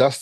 10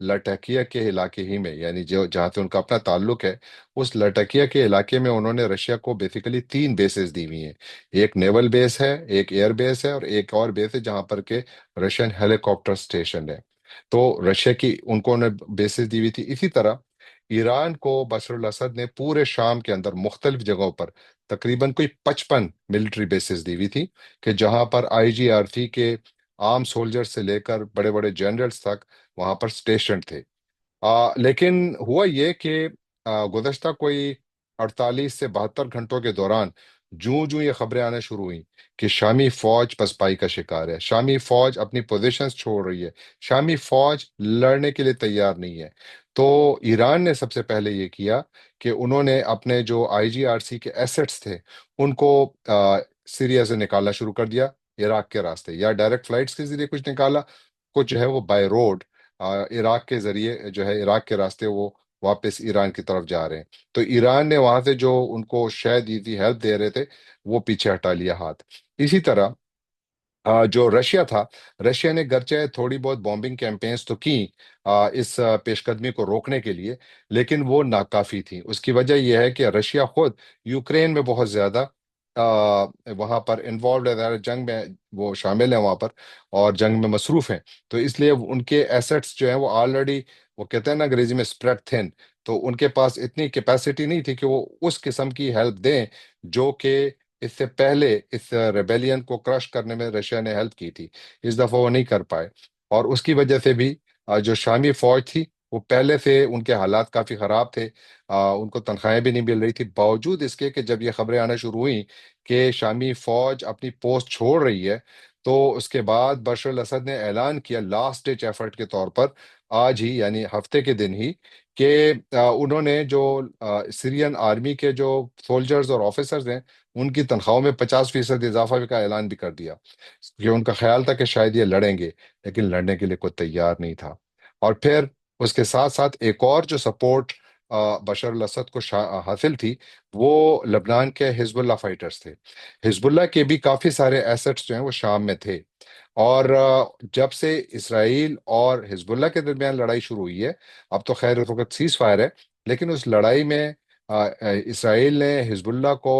لٹاکیا کے علاقے ہی میں، یعنی جو جہاں سے ان کا اپنا تعلق ہے، اس لٹاکیا کے علاقے میں انہوں نے رشیا کو بیسیکلی تین بیسز دی ہوئی ہیں۔ ایک نیول بیس ہے، ایک ایئر بیس ہے، اور ایک اور بیس ہے جہاں پر کہ رشین ہیلی کاپٹر اسٹیشن ہے۔ تو رشیا کی ان کو نے بیسز دی ہوئی تھی۔ اسی طرح ایران کو بشر الاسد نے پورے شام کے اندر مختلف جگہوں پر تقریباً کوئی 55 ملٹری بیسز دی ہوئی تھی، کہ جہاں پر آئی جی آر سی کے عام سولجر سے لے کر بڑے بڑے جنرلز تک وہاں پر اسٹیشن تھے۔ لیکن ہوا یہ کہ گزشتہ کوئی 48 سے 72 گھنٹوں کے دوران جوں جوں یہ خبریں آنا شروع ہوئیں کہ شامی فوج پسپائی کا شکار ہے، شامی فوج اپنی پوزیشنز چھوڑ رہی ہے، شامی فوج لڑنے کے لیے تیار نہیں ہے، تو ایران نے سب سے پہلے یہ کیا کہ انہوں نے اپنے جو آئی جی آر سی کے ایسٹس تھے ان کو سیریا سے نکالنا شروع کر دیا، عراق کے راستے، یا ڈائریکٹ فلائٹس کے ذریعے کچھ نکالا، کچھ جو ہے وہ بائی روڈ عراق کے ذریعے جو ہے عراق کے راستے وہ واپس ایران کی طرف جا رہے ہیں۔ تو ایران نے وہاں سے جو ان کو شے دی تھی، ہیلپ دے رہے تھے، وہ پیچھے ہٹا لیا ہاتھ۔ اسی طرح جو رشیا تھا، رشیا نے گرچہ تھوڑی بہت بامبنگ کیمپینز تو کی اس پیش قدمی کو روکنے کے لیے، لیکن وہ ناکافی تھی۔ اس کی وجہ یہ ہے کہ رشیا خود یوکرین میں بہت زیادہ وہاں پر انوالوڈ ہے، جنگ میں وہ شامل ہیں وہاں پر، اور جنگ میں مصروف ہیں۔ تو اس لیے ان کے ایسٹس جو ہیں وہ آلریڈی، وہ کہتے ہیں نا انگریزی میں اسپریڈ تھن، تو ان کے پاس اتنی کیپیسٹی نہیں تھی کہ وہ اس قسم کی ہیلپ دیں جو کہ اس سے پہلے اس ریبیلین کو کرش کرنے میں رشیا نے ہیلپ کی تھی۔ اس دفعہ وہ نہیں کر پائے، اور اس کی وجہ سے بھی جو شامی فوج تھی وہ پہلے سے ان کے حالات کافی خراب تھے، ان کو تنخواہیں بھی نہیں مل رہی تھی، باوجود اس کے کہ جب یہ خبریں آنا شروع ہوئیں کہ شامی فوج اپنی پوسٹ چھوڑ رہی ہے، تو اس کے بعد بشر الاسد نے اعلان کیا لاسٹ ڈچ ایفرٹ کے طور پر، آج ہی یعنی ہفتے کے دن ہی، کہ انہوں نے جو سیرین آرمی کے جو سولجرز اور آفیسرز ہیں ان کی تنخواہوں میں 50% اضافہ کا اعلان بھی کر دیا، کہ ان کا خیال تھا کہ شاید یہ لڑیں گے، لیکن لڑنے کے لیے کوئی تیار نہیں تھا۔ اور پھر اس کے ساتھ ساتھ ایک اور جو سپورٹ بشار الاسد کو حاصل تھی، وہ لبنان کے حزب اللہ فائٹرز تھے۔ حزب اللہ کے بھی کافی سارے ایسٹس جو ہیں وہ شام میں تھے، اور جب سے اسرائیل اور حزب اللہ کے درمیان لڑائی شروع ہوئی ہے، اب تو خیر اس وقت سیز فائر ہے، لیکن اس لڑائی میں اسرائیل نے حزب اللہ کو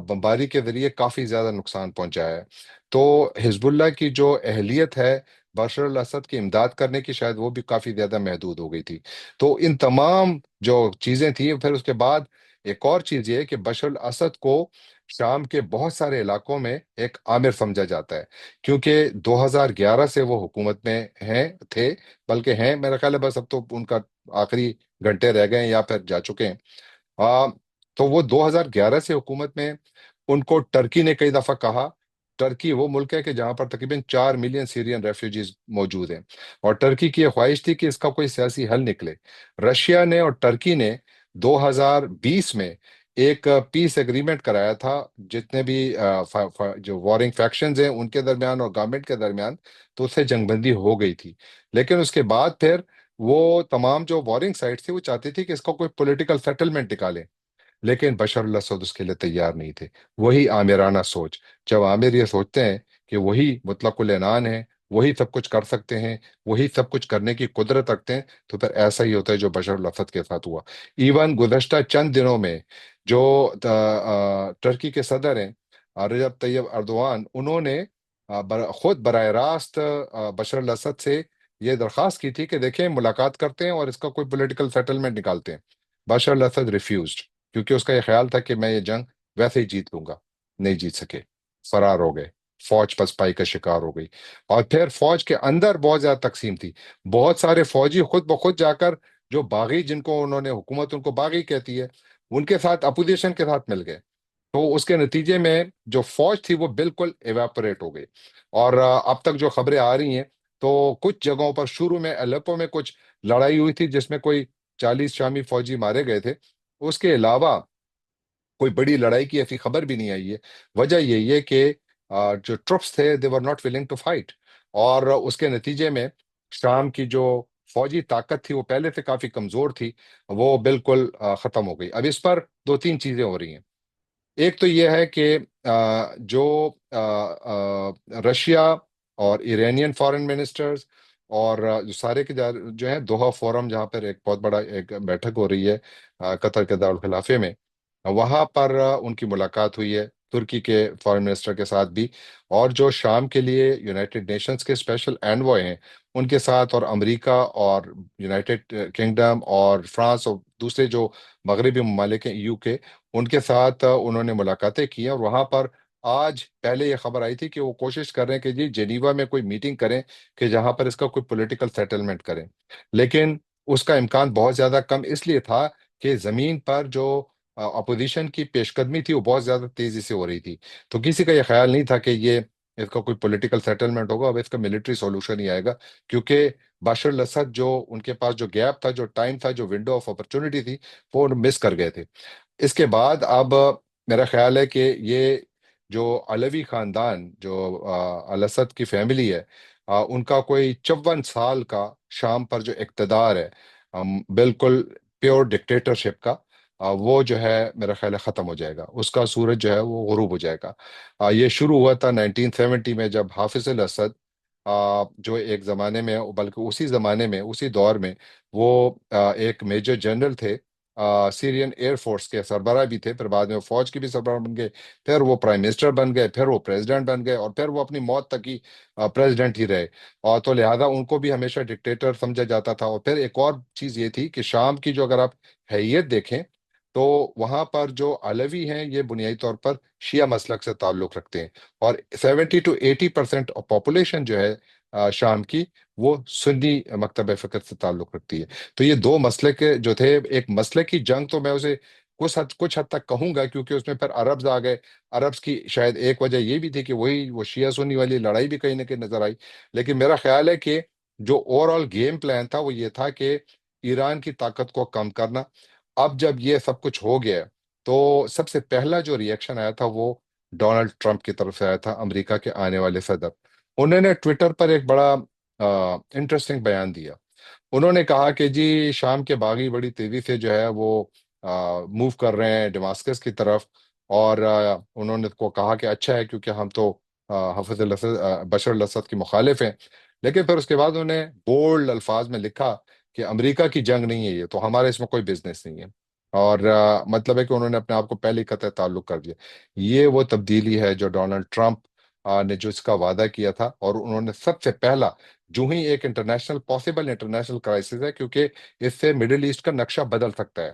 بمباری کے ذریعے کافی زیادہ نقصان پہنچایا ہے۔ تو حزب اللہ کی جو اہلیت ہے بشار الاسد کی امداد کرنے کی، شاید وہ بھی کافی زیادہ محدود ہو گئی تھی۔ تو ان تمام جو چیزیں تھیں، پھر اس کے بعد ایک اور چیز یہ ہے کہ بشار الاسد کو شام کے بہت سارے علاقوں میں ایک آمر سمجھا جاتا ہے، کیونکہ 2011 سے وہ حکومت میں تھے، بلکہ ہیں میرا خیال ہے، بس اب تو ان کا آخری گھنٹے رہ گئے ہیں یا پھر جا چکے ہیں۔ آ, تو وہ 2011 سے حکومت میں، ان کو ٹرکی نے کئی دفعہ کہا، ٹرکی وہ ملک ہے کہ جہاں پر تقریباً 4 ملین سیرین ریفیوجیز موجود ہیں، اور ٹرکی کی یہ خواہش تھی کہ اس کا کوئی سیاسی حل نکلے۔ رشیا نے اور ٹرکی نے 2020 میں ایک پیس ایگریمنٹ کرایا تھا، جتنے بھی جو وارنگ فیکشنز ہیں ان کے درمیان اور گورنمنٹ کے درمیان، تو اس سے جنگ بندی ہو گئی تھی۔ لیکن اس کے بعد پھر وہ تمام جو وارنگ سائٹس تھی وہ چاہتی تھی کہ اس کا کوئی پولیٹیکل سیٹلمنٹ نکالے، لیکن بشار الاسد اس کے لیے تیار نہیں تھے۔ وہی عامرانہ سوچ، جب عامر یہ سوچتے ہیں کہ وہی مطلق العنان ہے، وہی سب کچھ کر سکتے ہیں، وہی سب کچھ کرنے کی قدرت رکھتے ہیں، تو پھر ایسا ہی ہوتا ہے جو بشار الاسد کے ساتھ ہوا۔ ایون گزشتہ چند دنوں میں جو ٹرکی کے صدر ہیں رجب طیب اردوان، انہوں نے خود براہ راست بشار الاسد سے یہ درخواست کی تھی کہ دیکھیں ملاقات کرتے ہیں اور اس کا کوئی پولیٹیکل سیٹلمنٹ نکالتے ہیں۔ بشار الاسد ریفیوزڈ، کیونکہ اس کا یہ خیال تھا کہ میں یہ جنگ ویسے ہی جیت لوں گا۔ نہیں جیت سکے، فرار ہو گئے، فوج پسپائی کا شکار ہو گئی۔ اور پھر فوج کے اندر بہت زیادہ تقسیم تھی، بہت سارے فوجی خود بخود جا کر جو باغی، جن کو انہوں نے حکومت ان کو باغی کہتی ہے، ان کے ساتھ اپوزیشن کے ساتھ مل گئے۔ تو اس کے نتیجے میں جو فوج تھی وہ بالکل ایواپوریٹ ہو گئی۔ اور اب تک جو خبریں آ رہی ہیں، تو کچھ جگہوں پر شروع میں الیپو میں کچھ لڑائی ہوئی تھی جس میں کوئی 40 شامی فوجی مارے گئے تھے، اس کے علاوہ کوئی بڑی لڑائی کی ایسی خبر بھی نہیں آئی ہے۔ وجہ یہی ہے کہ جو ٹروپس تھے they were not willing to fight، اور اس کے نتیجے میں شام کی جو فوجی طاقت تھی وہ پہلے سے کافی کمزور تھی، وہ بالکل ختم ہو گئی۔ اب اس پر دو تین چیزیں ہو رہی ہیں۔ ایک تو یہ ہے کہ جو رشیا اور ایرانین فارن منسٹرز اور جو سارے کے جو ہے دوحہ فورم، جہاں پر ایک بہت بڑا ایک بیٹھک ہو رہی ہے قطر کے دارالخلافے میں، وہاں پر ان کی ملاقات ہوئی ہے ترکی کے فارن منسٹر کے ساتھ بھی، اور جو شام کے لیے یونائٹڈ نیشنز کے اسپیشل اینوائے ہیں ان کے ساتھ، اور امریکہ اور یونائٹڈ کنگڈم اور فرانس اور دوسرے جو مغربی ممالک ہیں EU کے، ان کے ساتھ انہوں نے ملاقاتیں کی ہیں، اور وہاں پر آج پہلے یہ خبر آئی تھی کہ وہ کوشش کر رہے ہیں کہ جی جنیوا میں کوئی میٹنگ کریں کہ جہاں پر اس کا کوئی پولیٹیکل سیٹلمنٹ کریں، لیکن اس کا امکان بہت زیادہ کم اس لیے تھا کہ زمین پر جو اپوزیشن کی پیش قدمی تھی وہ بہت زیادہ تیزی سے ہو رہی تھی، تو کسی کا یہ خیال نہیں تھا کہ یہ اس کا کوئی پولیٹیکل سیٹلمنٹ ہوگا، اب اس کا ملٹری سولوشن ہی آئے گا، کیونکہ بشر الاسد جو ان کے پاس جو گیپ تھا، جو ٹائم تھا، جو ونڈو آف اپرچونٹی تھی، وہ مس کر گئے تھے۔ اس کے بعد اب میرا خیال ہے کہ یہ جو علوی خاندان، جو الاسد کی فیملی ہے، ان کا کوئی 54 سال کا شام پر جو اقتدار ہے، بالکل پیور ڈکٹیٹرشپ کا، وہ جو ہے میرا خیال ہے ختم ہو جائے گا، اس کا سورج جو ہے وہ غروب ہو جائے گا۔ یہ شروع ہوا تھا 1970 میں، جب حافظ الاسد جو ایک زمانے میں، بلکہ اسی زمانے میں، اسی دور میں وہ ایک میجر جنرل تھے، سیرین ایئر فورس کے سربراہ بھی تھے، پھر بعد میں وہ فوج کے بھی سربراہ بن گئے، پھر وہ پرائم منسٹر بن گئے، پھر وہ پریزیڈنٹ بن گئے، اور پھر وہ اپنی موت تک ہی پریزیڈنٹ ہی رہے، اور تو لہذا ان کو بھی ہمیشہ ڈکٹیٹر سمجھا جاتا تھا۔ اور پھر ایک اور چیز یہ تھی کہ شام کی جو اگر آپ حیثیت دیکھیں تو وہاں پر جو علوی ہیں یہ بنیادی طور پر شیعہ مسلک سے تعلق رکھتے ہیں، اور 70 to 80% پاپولیشن جو ہے شام کی، وہ سنی مکتبہ فکر سے تعلق رکھتی ہے۔ تو یہ دو مسلک جو تھے، ایک مسلک کی جنگ تو میں اسے کچھ حد تک کہوں گا، کیونکہ اس میں پھر عربز آ گئے۔ عربز کی شاید ایک وجہ یہ بھی تھی کہ وہی وہ شیعہ سنی والی لڑائی بھی کہیں نہ کہیں نظر آئی، لیکن میرا خیال ہے کہ جو اوور آل گیم پلان تھا وہ یہ تھا کہ ایران کی طاقت کو کم کرنا۔ اب جب یہ سب کچھ ہو گیا تو سب سے پہلا جو ری ایکشن آیا تھا وہ ڈونلڈ ٹرمپ کی طرف سے آیا تھا، امریکہ کے آنے والے صدر۔ انہوں نے ٹویٹر پر ایک بڑا انٹرسٹنگ بیان دیا۔ انہوں نے کہا کہ جی شام کے باغی بڑی تیزی سے جو ہے وہ موو کر رہے ہیں ڈماسکس کی طرف، اور انہوں نے کو کہا کہ اچھا ہے کیونکہ ہم تو حافظ الاسد بشر الاسد کی مخالف ہیں، لیکن پھر اس کے بعد انہوں نے بولڈ الفاظ میں لکھا کہ امریکہ کی جنگ نہیں ہے یہ، تو ہمارے اس میں کوئی بزنس نہیں ہے، اور مطلب ہے کہ انہوں نے اپنے آپ کو پہلے ہی قطع تعلق کر دیا۔ یہ وہ تبدیلی ہے جو ڈونلڈ ٹرمپ نے جو اس کا وعدہ کیا تھا، اور انہوں نے سب سے پہلا، جو ہی ایک پاسبل انٹرنیشنل کرائسس ہے، کیونکہ اس سے مڈل ایسٹ کا نقشہ بدل سکتا ہے،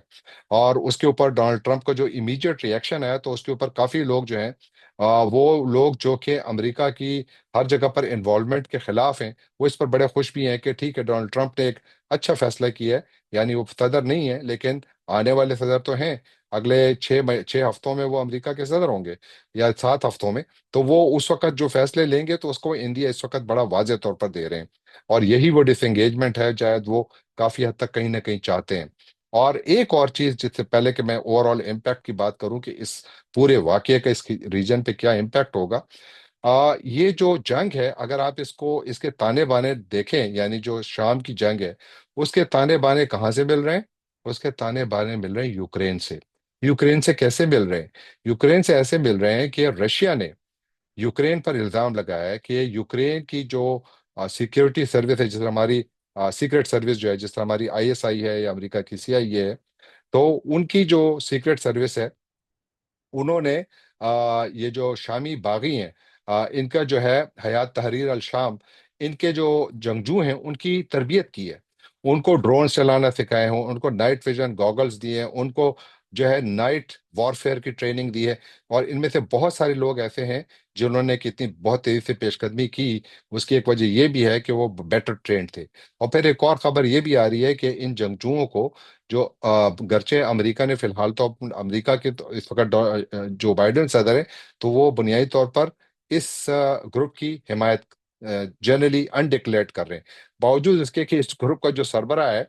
اور اس کے اوپر ڈونلڈ ٹرمپ کا جو امیجیٹ ری ایکشن ہے، تو اس کے اوپر کافی لوگ جو ہیں، وہ لوگ جو کہ امریکہ کی ہر جگہ پر انوالومنٹ کے خلاف ہیں، وہ اس پر بڑے خوش بھی ہیں کہ ٹھیک ہے ڈونلڈ ٹرمپ نے ایک اچھا فیصلہ کیا ہے، یعنی وہ صدر نہیں ہے لیکن آنے والے صدر تو ہیں، اگلے 6 ہفتوں میں وہ امریکہ کے صدر ہوں گے، یا 7 ہفتوں میں، تو وہ اس وقت جو فیصلے لیں گے تو اس کو انڈیا اس وقت بڑا واضح طور پر دے رہے ہیں، اور یہی وہ ڈس انگیجمنٹ ہے شاید وہ کافی حد تک کہیں نہ کہیں چاہتے ہیں۔ اور ایک اور چیز، جس سے پہلے کہ میں اوور آل امپیکٹ کی بات کروں کہ اس پورے واقعے کا اس کی ریجن پہ کیا امپیکٹ ہوگا، یہ جو جنگ ہے، اگر آپ اس کے تانے بانے دیکھیں، یعنی جو شام کی جنگ ہے، اس کے تانے بانے کہاں سے مل رہے ہیں؟ اس کے تانے بانے مل رہے ہیں یوکرین سے۔ یوکرین سے کیسے مل رہے ہیں؟ یوکرین سے ایسے مل رہے ہیں کہ رشیا نے یوکرین پر الزام لگایا ہے کہ یوکرین کی جو سیکیورٹی سروس ہے، جس طرح ہماری سیکرٹ سروس جو ہے، جس طرح ہماری ISI ہے یا امریکہ کی CIA ہے، تو ان کی جو سیکرٹ سروس ہے، انہوں نے یہ جو شامی باغی ہیں، ان کا جو ہے حیات تحریر الشام، ان کے جو جنگجو ہیں ان کی تربیت کی ہے، ان کو ڈرون چلانا سکھائے ہوں، ان کو نائٹ ویژن گوگلز دیے ہیں، ان کو جو ہے نائٹ وارفیئر کی ٹریننگ دی ہے، اور ان میں سے بہت سارے لوگ ایسے ہیں جنہوں نے کتنی بہت تیزی سے پیش قدمی کی، اس کی ایک وجہ یہ بھی ہے کہ وہ بیٹر ٹرینڈ تھے۔ اور پھر ایک اور خبر یہ بھی آ رہی ہے کہ ان جنگجوؤں کو جو گرچہ امریکہ نے فی الحال تو امریکہ کے تو اس وقت جو بائیڈن صدر ہے، تو وہ بنیادی طور پر اس گروپ کی حمایت جنرلی انڈکلیئرڈ کر رہے ہیں، باوجود اس کے کہ اس گروپ کا جو سربراہ ہے،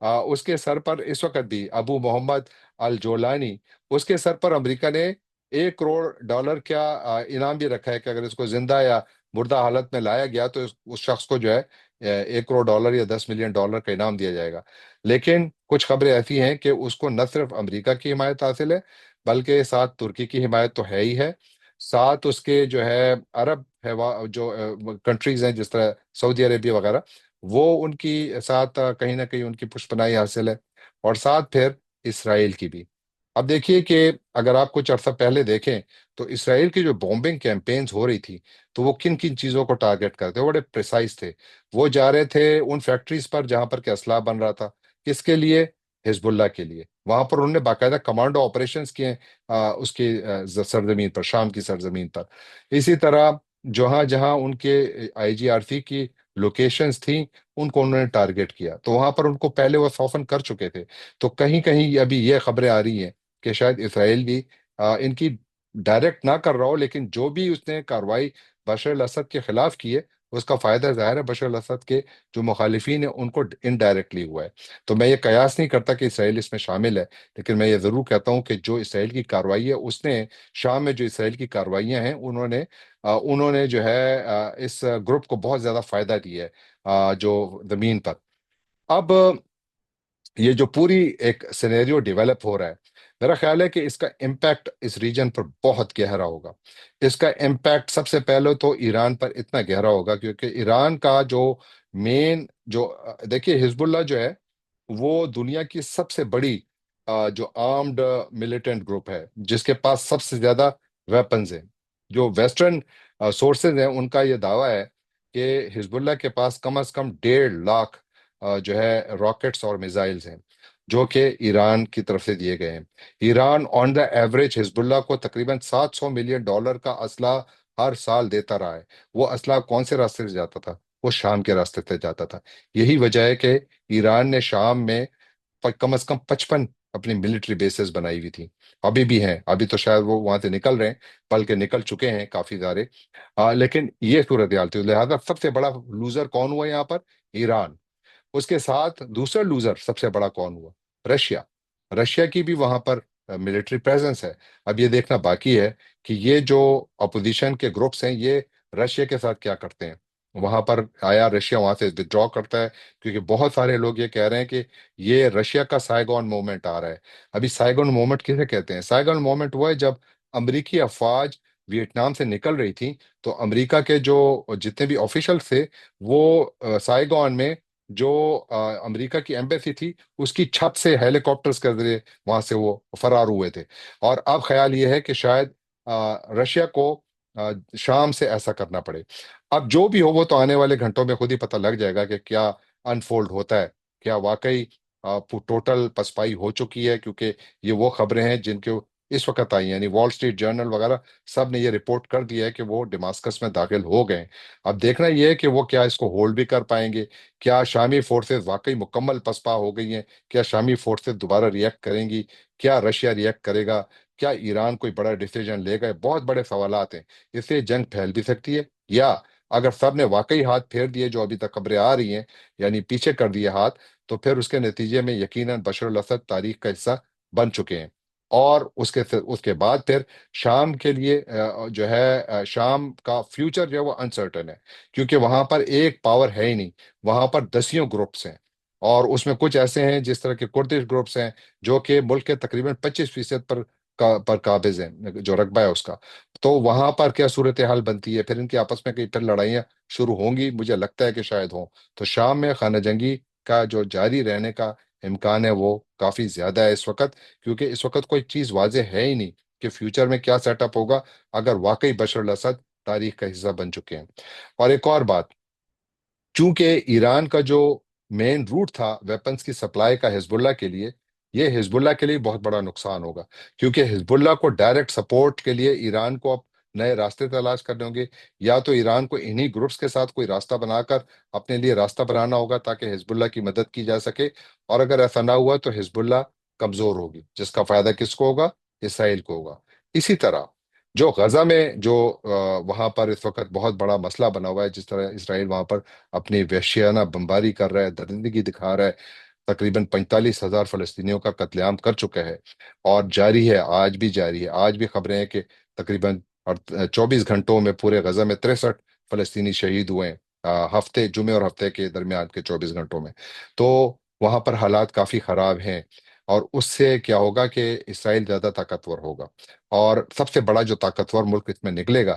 اس کے سر پر اس وقت بھی ابو محمد الجولانی، اس کے سر پر امریکہ نے $1 کروڑ کیا انعام بھی رکھا ہے کہ اگر اس کو زندہ یا مردہ حالت میں لایا گیا تو اس شخص کو جو ہے $1 کروڑ یا $10 ملین کا انعام دیا جائے گا۔ لیکن کچھ خبریں ایسی ہیں کہ اس کو نہ صرف امریکہ کی حمایت حاصل ہے، بلکہ ساتھ ترکی کی حمایت تو ہے ہی ہے، ساتھ اس کے جو ہے عرب جو کنٹریز ہیں جس طرح سعودی عربیہ وغیرہ، وہ ان کی ساتھ کہیں نہ کہیں ان کی پشپناہی حاصل ہے، اور ساتھ پھر اسرائیل کی بھی۔ اب دیکھیے کہ اگر آپ کچھ عرصہ پہلے دیکھیں تو اسرائیل کی جو بومبنگ کیمپینز ہو رہی تھی، تو وہ کن کن چیزوں کو ٹارگٹ کرتے، وہ بڑے پریسائز تھے۔ وہ جا رہے تھے ان فیکٹریز پر جہاں پر کہ اسلحہ بن رہا تھا، کس کے لیے؟ حزب اللہ کے لیے۔ وہاں پر انہوں نے باقاعدہ کمانڈو آپریشنز کیے، اس کی سرزمین پر، شام کی سرزمین پر۔ اسی طرح جہاں جہاں ان کے آئی جی آر سی کی لوکیشنز تھیں، ان کو انہوں نے ٹارگٹ کیا، تو وہاں پر ان کو پہلے وہ سوفن کر چکے تھے۔ تو کہیں کہیں ابھی یہ خبریں آ رہی ہیں کہ شاید اسرائیل بھی ان کی ڈائریکٹ نہ کر رہا ہو، لیکن جو بھی اس نے کاروائی بشار الاسد کے خلاف کی ہے، اس کا فائدہ ظاہر ہے بشار الاسد کے جو مخالفین ہیں ان کو انڈائریکٹلی ہوا ہے۔ تو میں یہ قیاس نہیں کرتا کہ اسرائیل اس میں شامل ہے، لیکن میں یہ ضرور کہتا ہوں کہ جو اسرائیل کی کاروائی ہے، اس نے شام میں جو اسرائیل کی کاروائیاں ہیں، انہوں نے جو ہے اس گروپ کو بہت زیادہ فائدہ دیا ہے جو زمین پر۔ اب یہ جو پوری ایک سینیریو ڈیولپ ہو رہا ہے، میرا خیال ہے کہ اس کا امپیکٹ اس ریجن پر بہت گہرا ہوگا۔ اس کا امپیکٹ سب سے پہلے تو ایران پر اتنا گہرا ہوگا، کیونکہ ایران کا جو مین جو دیکھیے حزب اللہ جو ہے، وہ دنیا کی سب سے بڑی جو آرمڈ ملیٹنٹ گروپ ہے، جس کے پاس سب سے زیادہ ویپنز ہیں۔ جو ویسٹرن سورسز ہیں، ان کا یہ دعویٰ ہے کہ حزب اللہ کے پاس کم از کم 1.5 لاکھ جو ہے راکٹس اور میزائلز ہیں، جو کہ ایران کی طرف سے دیے گئے ہیں۔ ایران آن دا ایوریج حزب اللہ کو تقریباً $700 ملین کا اسلحہ ہر سال دیتا رہا ہے۔ وہ اسلحہ کون سے راستے سے جاتا تھا؟ وہ شام کے راستے سے جاتا تھا۔ یہی وجہ ہے کہ ایران نے شام میں کم از کم 55 اپنی ملٹری بیسز بنائی ہوئی تھی، ابھی بھی ہیں، ابھی تو شاید وہ وہاں سے نکل رہے ہیں، بلکہ نکل چکے ہیں کافی سارے۔ لیکن یہ صورتحال تھی، لہٰذا سب سے بڑا لوزر کون ہوا یہاں پر؟ ایران۔ اس کے ساتھ دوسرا لوزر سب سے بڑا کون ہوا؟ رشیا۔ رشیا کی بھی وہاں پر ملٹری پریزنس ہے۔ اب یہ دیکھنا باقی ہے کہ یہ جو اپوزیشن کے گروپس ہیں، یہ رشیا کے ساتھ کیا کرتے ہیں۔ وہاں پر آیا رشیا وہاں سے ودرا کرتا ہے، کیونکہ بہت سارے لوگ یہ کہہ رہے ہیں کہ یہ رشیا کا سائیگون موومنٹ آ رہا ہے۔ ابھی سائیگون موومنٹ کسے کہتے ہیں؟ سائیگون موومنٹ ہوا ہے جب امریکی افواج ویتنام سے نکل رہی تھی، تو امریکہ کے جو جتنے بھی آفیشل تھے، وہ سائیگون میں جو امریکہ کی ایمبیسی تھی، اس کی چھت سے ہیلی کاپٹرز کے ذریعے وہاں سے وہ فرار ہوئے تھے۔ اور اب خیال یہ ہے کہ شاید رشیا کو شام سے ایسا کرنا پڑے۔ اب جو بھی ہو، وہ تو آنے والے گھنٹوں میں خود ہی پتہ لگ جائے گا کہ کیا انفولڈ ہوتا ہے، کیا واقعی ٹوٹل پسپائی ہو چکی ہے، کیونکہ یہ وہ خبریں ہیں جن کے اس وقت آئی ہیں، یعنی وال اسٹریٹ جرنل وغیرہ سب نے یہ رپورٹ کر دیا ہے کہ وہ ڈماسکس میں داخل ہو گئے ہیں۔ اب دیکھنا یہ ہے کہ وہ کیا اس کو ہولڈ بھی کر پائیں گے، کیا شامی فورسز واقعی مکمل پسپا ہو گئی ہیں، کیا شامی فورسز دوبارہ ریئیکٹ کریں گی، کیا رشیا ریئیکٹ کرے گا، کیا ایران کوئی بڑا ڈیسیجن لے گا؟ بہت بڑے سوالات ہیں۔ اس سے جنگ پھیل بھی سکتی ہے، یا اگر سب نے واقعی ہاتھ پھیر دیے جو ابھی تک خبریں آ رہی ہیں، یعنی پیچھے کر دیے ہاتھ، تو پھر اس کے نتیجے میں یقیناً بشار الاسد تاریخ کا حصہ بن چکے ہیں۔ اور اس کے بعد پھر شام کے لیے جو ہے شام کا فیوچر جو ہے وہ انسرٹن ہے، کیونکہ وہاں پر ایک پاور ہے ہی نہیں، وہاں پر دسیوں گروپس ہیں، اور اس میں کچھ ایسے ہیں جس طرح کے کردش گروپس ہیں جو کہ ملک کے تقریباً 25% پر قابض ہیں، جو رقبہ ہے اس کا۔ تو وہاں پر کیا صورتحال بنتی ہے؟ پھر ان کی آپس میں کئی پھر لڑائیاں شروع ہوں گی، مجھے لگتا ہے کہ شاید ہوں۔ تو شام میں خانہ جنگی کا جو جاری رہنے کا امکان ہے، وہ کافی زیادہ ہے اس وقت، کیونکہ اس وقت کوئی چیز واضح ہے ہی نہیں کہ فیوچر میں کیا سیٹ اپ ہوگا اگر واقعی بشار الاسد تاریخ کا حصہ بن چکے ہیں۔ اور ایک اور بات، چونکہ ایران کا جو مین روٹ تھا ویپنز کی سپلائی کا حزب اللہ کے لیے، یہ حزب اللہ کے لیے بہت بڑا نقصان ہوگا، کیونکہ حزب اللہ کو ڈائریکٹ سپورٹ کے لیے ایران کو اب نئے راستے تلاش کرنے ہوں گے، یا تو ایران کو انہی گروپس کے ساتھ کوئی راستہ بنا کر اپنے لیے راستہ بنانا ہوگا تاکہ حزب اللہ کی مدد کی جا سکے، اور اگر ایسا نہ ہوا تو حزب اللہ کمزور ہوگی، جس کا فائدہ کس کو ہوگا؟ اسرائیل کو ہوگا۔ اسی طرح جو غزہ میں جو وہاں پر اس وقت بہت بڑا مسئلہ بنا ہوا ہے، جس طرح اسرائیل وہاں پر اپنی وحشیانہ بمباری کر رہا ہے، درندگی دکھا رہا ہے، تقریباً 45,000 فلسطینیوں کا قتل عام کر چکا ہے، اور جاری ہے، آج بھی جاری ہے۔ آج بھی خبریں ہیں کہ تقریباً 24 گھنٹوں میں پورے غزہ میں 63 فلسطینی شہید ہوئے ہیں، ہفتے جمعے اور ہفتے کے درمیان کے 24 گھنٹوں میں۔ تو وہاں پر حالات کافی خراب ہیں، اور اس سے کیا ہوگا کہ اسرائیل زیادہ طاقتور ہوگا، اور سب سے بڑا جو طاقتور ملک اس میں نکلے گا